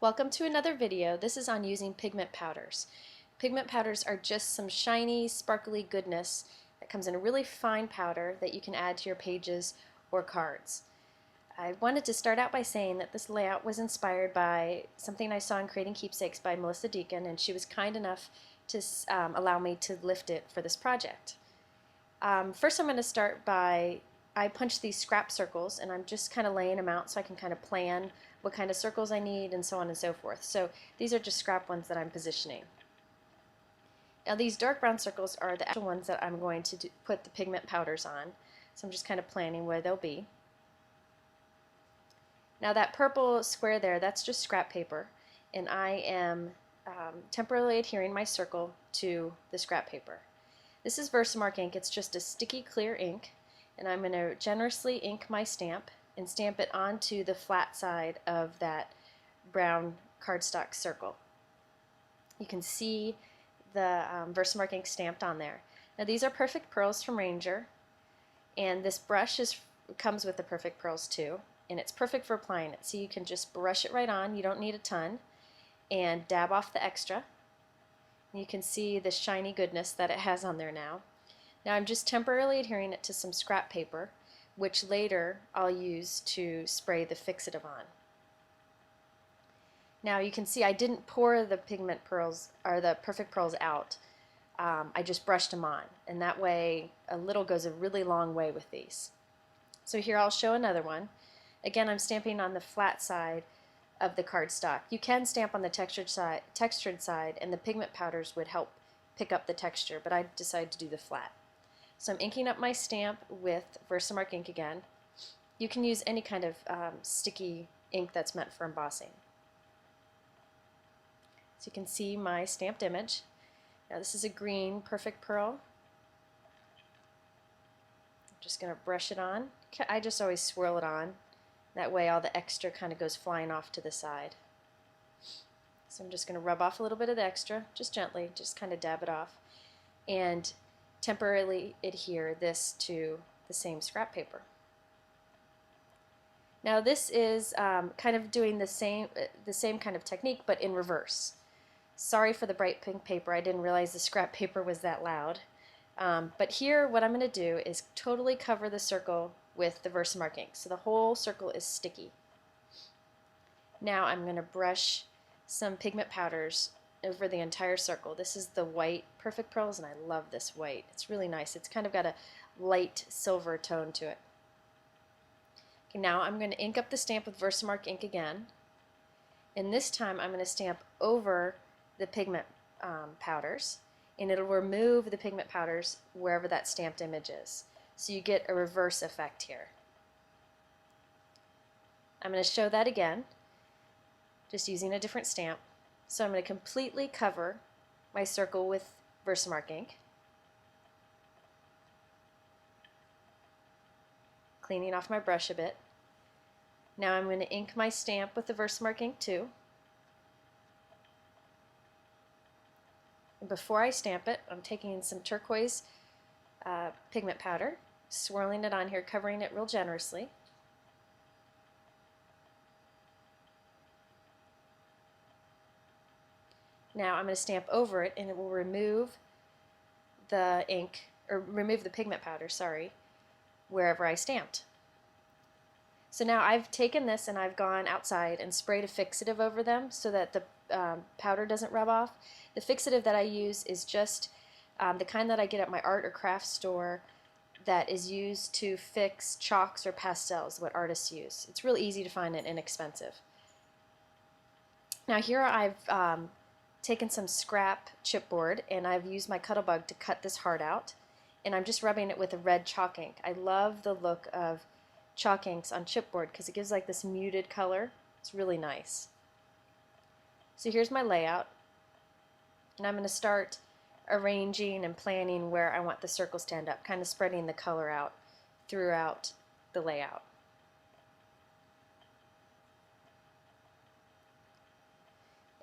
Welcome to another video. This is on using pigment powders. Pigment powders are just some shiny, sparkly goodness that comes in a really fine powder that you can add to your pages or cards. I wanted to start out by saying that this layout was inspired by something I saw in Creating Keepsakes by Melissa Deacon, and she was kind enough to allow me to lift it for this project. First I'm going to start by, I punched these scrap circles and I'm just kind of laying them out so I can kind of plan what kind of circles I need and so on and so forth. So these are just scrap ones that I'm positioning. Now these dark brown circles are the actual ones that I'm going to put the pigment powders on. So I'm just kind of planning where they'll be. Now that purple square there, that's just scrap paper, and I am temporarily adhering my circle to the scrap paper. This is Versamark ink. It's just a sticky clear ink, and I'm going to generously ink my stamp and stamp it onto the flat side of that brown cardstock circle. You can see the Versamark ink stamped on there. Now these are Perfect Pearls from Ranger, and this brush comes with the Perfect Pearls too, and it's perfect for applying it. So you can just brush it right on, you don't need a ton, and dab off the extra. You can see the shiny goodness that it has on there now. Now I'm just temporarily adhering it to some scrap paper, which later I'll use to spray the fixative on. Now you can see I didn't pour the pigment pearls or the Perfect Pearls out. I just brushed them on, and that way a little goes a really long way with these. So here I'll show another one. Again, I'm stamping on the flat side of the cardstock. You can stamp on the textured side, and the pigment powders would help pick up the texture, but I decided to do the flat. So I'm inking up my stamp with Versamark ink again. You can use any kind of sticky ink that's meant for embossing. So you can see my stamped image. Now this is a green Perfect Pearl. I'm just going to brush it on. I just always swirl it on. That way all the extra kind of goes flying off to the side. So I'm just going to rub off a little bit of the extra, just gently, just kind of dab it off, and temporarily adhere this to the same scrap paper. Now this is kind of doing the same kind of technique, but in reverse. Sorry for the bright pink paper, I didn't realize the scrap paper was that loud. But here what I'm going to do is totally cover the circle with the Versamark ink, so the whole circle is sticky. Now I'm going to brush some pigment powders over the entire circle. This is the white Perfect Pearls, and I love this white. It's really nice. It's kind of got a light silver tone to it. Okay, now I'm going to ink up the stamp with Versamark ink again, and this time I'm going to stamp over the pigment powders, and it'll remove the pigment powders wherever that stamped image is. So you get a reverse effect here. I'm going to show that again, just using a different stamp. So I'm going to completely cover my circle with Versamark ink, cleaning off my brush a bit. Now I'm going to ink my stamp with the Versamark ink too. And before I stamp it, I'm taking some turquoise pigment powder, swirling it on here, covering it real generously. Now I'm going to stamp over it, and it will remove the ink, or remove the pigment powder, sorry, wherever I stamped. So now I've taken this and I've gone outside and sprayed a fixative over them so that the powder doesn't rub off. The fixative that I use is just the kind that I get at my art or craft store that is used to fix chalks or pastels, what artists use. It's really easy to find and inexpensive. Now here I've taken some scrap chipboard, and I've used my Cuttlebug to cut this heart out, and I'm just rubbing it with a red chalk ink. I love the look of chalk inks on chipboard because it gives like this muted color. It's really nice. So here's my layout, and I'm going to start arranging and planning where I want the circles to end up, kind of spreading the color out throughout the layout.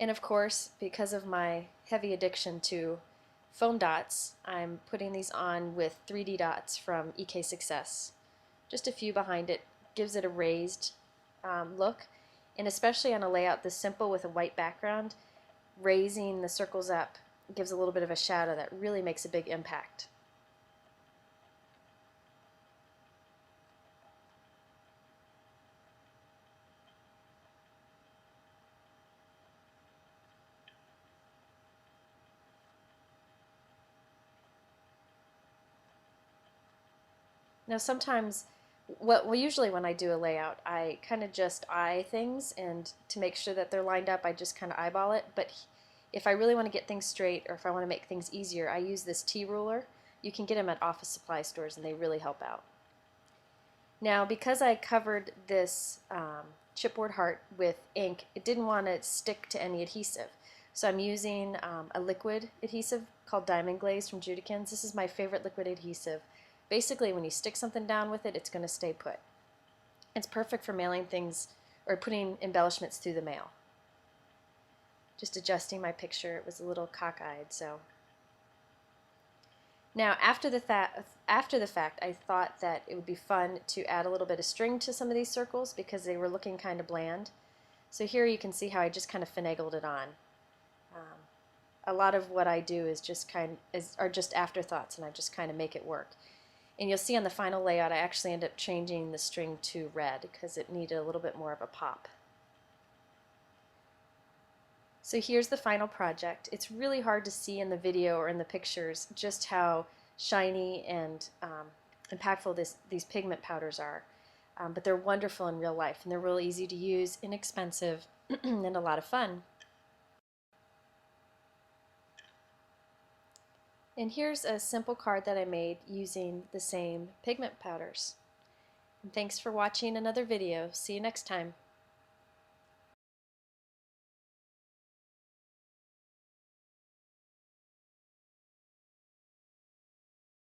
And of course, because of my heavy addiction to foam dots, I'm putting these on with 3D dots from EK Success. Just a few behind it, gives it a raised look, And especially on a layout this simple with a white background, raising the circles up gives a little bit of a shadow that really makes a big impact. Now sometimes, usually when I do a layout, I kind of just eye things, and to make sure that they're lined up, I just kind of eyeball it. But if I really want to get things straight, or if I want to make things easier, I use this T-ruler. You can get them at office supply stores, and they really help out. Now, because I covered this chipboard heart with ink, it didn't want to stick to any adhesive. So I'm using a liquid adhesive called Diamond Glaze from Judikins. This is my favorite liquid adhesive. Basically, when you stick something down with it, it's going to stay put. It's perfect for mailing things or putting embellishments through the mail. Just adjusting my picture, it was a little cockeyed, so. Now, after the fact, I thought that it would be fun to add a little bit of string to some of these circles because they were looking kind of bland. So here you can see how I just kind of finagled it on. A lot of what I do is just are just afterthoughts, and I just kind of make it work. And you'll see on the final layout, I actually end up changing the string to red because it needed a little bit more of a pop. So here's the final project. It's really hard to see in the video or in the pictures just how shiny and impactful these pigment powders are. But they're wonderful in real life, and they're real easy to use, inexpensive, and a lot of fun. And here's a simple card that I made using the same pigment powders. And thanks for watching another video. See you next time.